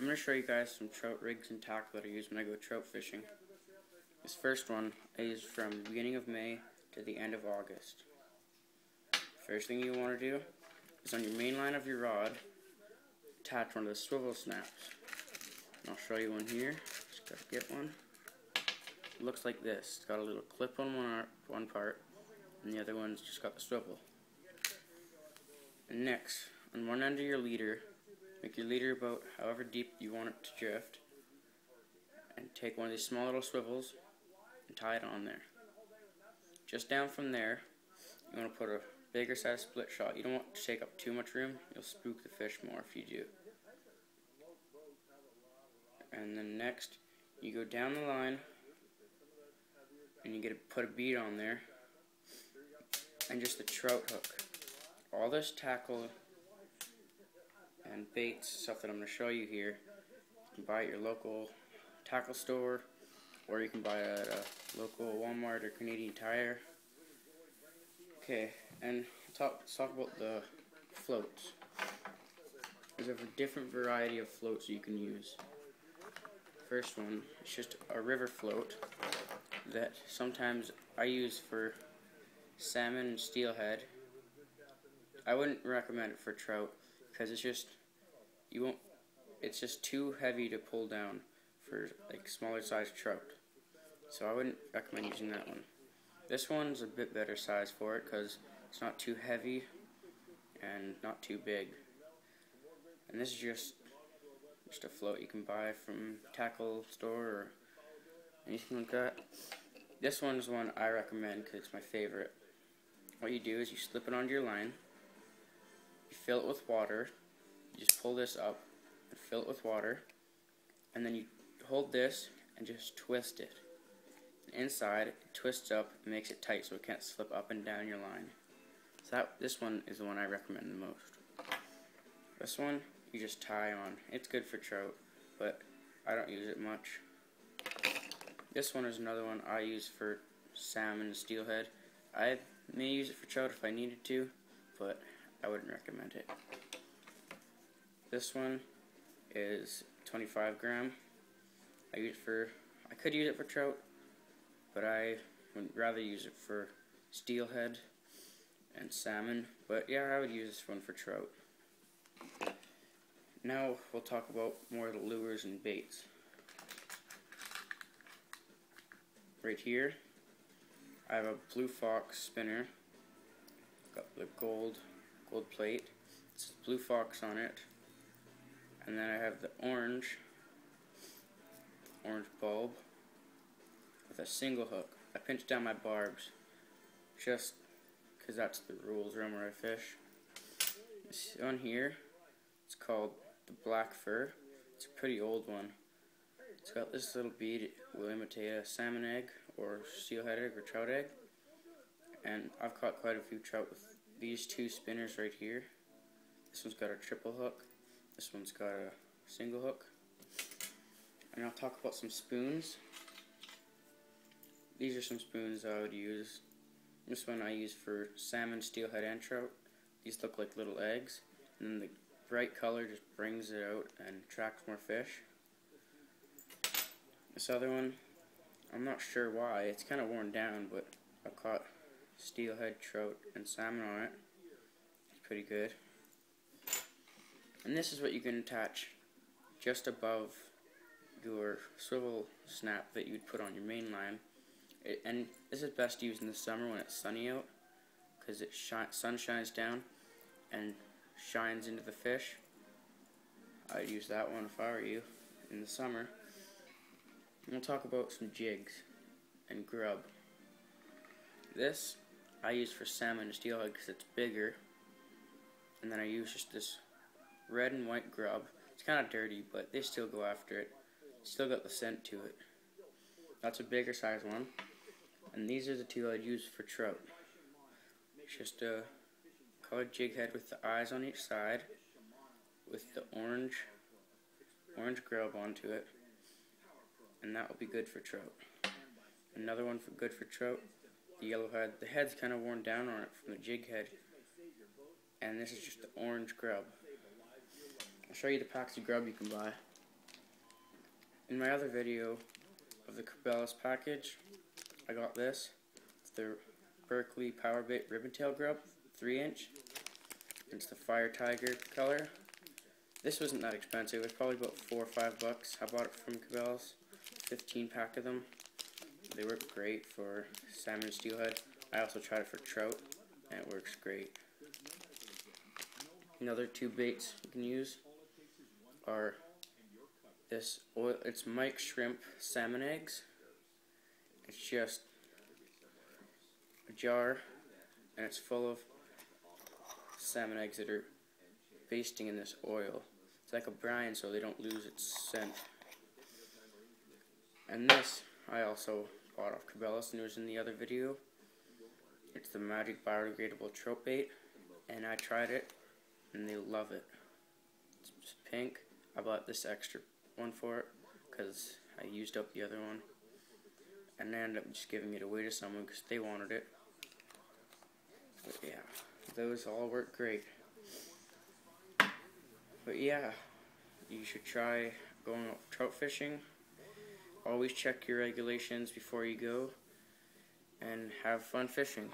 I'm going to show you guys some trout rigs and tackle that I use when I go trout fishing. This first one I use from the beginning of May to the end of August. First thing you want to do is on your main line of your rod, attach one of the swivel snaps. And I'll show you one here. Just got to get one. It looks like this. It's got a little clip on one part, and the other one's just got the swivel. And next, on one end of your leader, make your leader about however deep you want it to drift, and take one of these small little swivels and tie it on there. Just down from there, you want to put a bigger size split shot. You don't want to take up too much room. You'll spook the fish more if you do. And then next, you go down the line, and you put a bead on there, and just a trout hook. All this tackle and baits stuff that I'm going to show you here, you can buy at your local tackle store, or you can buy it at a local Walmart or Canadian Tire. Okay, and let's talk about the floats. There's a different variety of floats you can use. First one is just a river float that sometimes I use for salmon and steelhead. I wouldn't recommend it for trout because it's just too heavy to pull down for like smaller sized trout. So I wouldn't recommend using that one. This one's a bit better size for it because it's not too heavy and not too big. And this is just a float you can buy from tackle store or anything like that. This one's one I recommend because it's my favorite. What you do is you slip it onto your line, you fill it with water, you just pull this up and fill it with water, and then you hold this and just twist it. Inside, it twists up and makes it tight so it can't slip up and down your line. So this one is the one I recommend the most. This one, you just tie on. It's good for trout, but I don't use it much. This one is another one I use for salmon and steelhead. I may use it for trout if I needed to, but I wouldn't recommend it. This one is 25 gram. I could use it for trout, but I would rather use it for steelhead and salmon. But yeah, I would use this one for trout. Now we'll talk about more of the lures and baits. Right here, I have a blue fox spinner. Got the gold plate. It's blue fox on it. And then I have the orange bulb with a single hook. I pinch down my barbs just because that's the rules around where I fish. This one here, it's called the black fur. It's a pretty old one. It's got this little bead. It will imitate a salmon egg or steelhead egg or trout egg. And I've caught quite a few trout with these two spinners right here. This one's got a triple hook. This one's got a single hook. And I'll talk about some spoons. These are some spoons I would use. This one I use for salmon, steelhead, and trout. These look like little eggs. And then the bright color just brings it out and attracts more fish. This other one, I'm not sure why. It's kind of worn down, but I've caught steelhead, trout, and salmon on it. It's pretty good. And this is what you can attach just above your swivel snap that you'd put on your main line. And this is best used in the summer when it's sunny out, because sun shines down and shines into the fish. I'd use that one if I were you in the summer. And we'll talk about some jigs and grub. This I use for salmon and steelhead because it's bigger, and then I use just this red and white grub. It's kind of dirty, but they still go after it. Still got the scent to it. That's a bigger size one. And these are the two I'd use for trout. It's just a colored jig head with the eyes on each side, with the orange grub onto it, and that will be good for trout. Another one good for trout, the yellow head. The head's kind of worn down on it from the jig head, and this is just the orange grub. I'll show you the packs of grub you can buy. In my other video of the Cabela's package, I got this. It's the Berkeley Power Bait Ribbon Tail Grub, 3-inch. It's the Fire Tiger color. This wasn't that expensive. It was probably about $4 or $5. I bought it from Cabela's, 15 pack of them. They work great for salmon and steelhead. I also tried it for trout, and it works great. Another 2 baits you can use are this oil. It's Mike Shrimp salmon eggs. It's just a jar, and it's full of salmon eggs that are basting in this oil. It's like a brine, so they don't lose its scent. And this I also bought off Cabela's, and it was in the other video. It's the Magic Biodegradable Trout Bait, and I tried it, and they love it. It's just pink. I bought this extra one for it because I used up the other one, and they ended up just giving it away to someone because they wanted it. But yeah, those all work great. But yeah, you should try going out trout fishing. Always check your regulations before you go, and have fun fishing.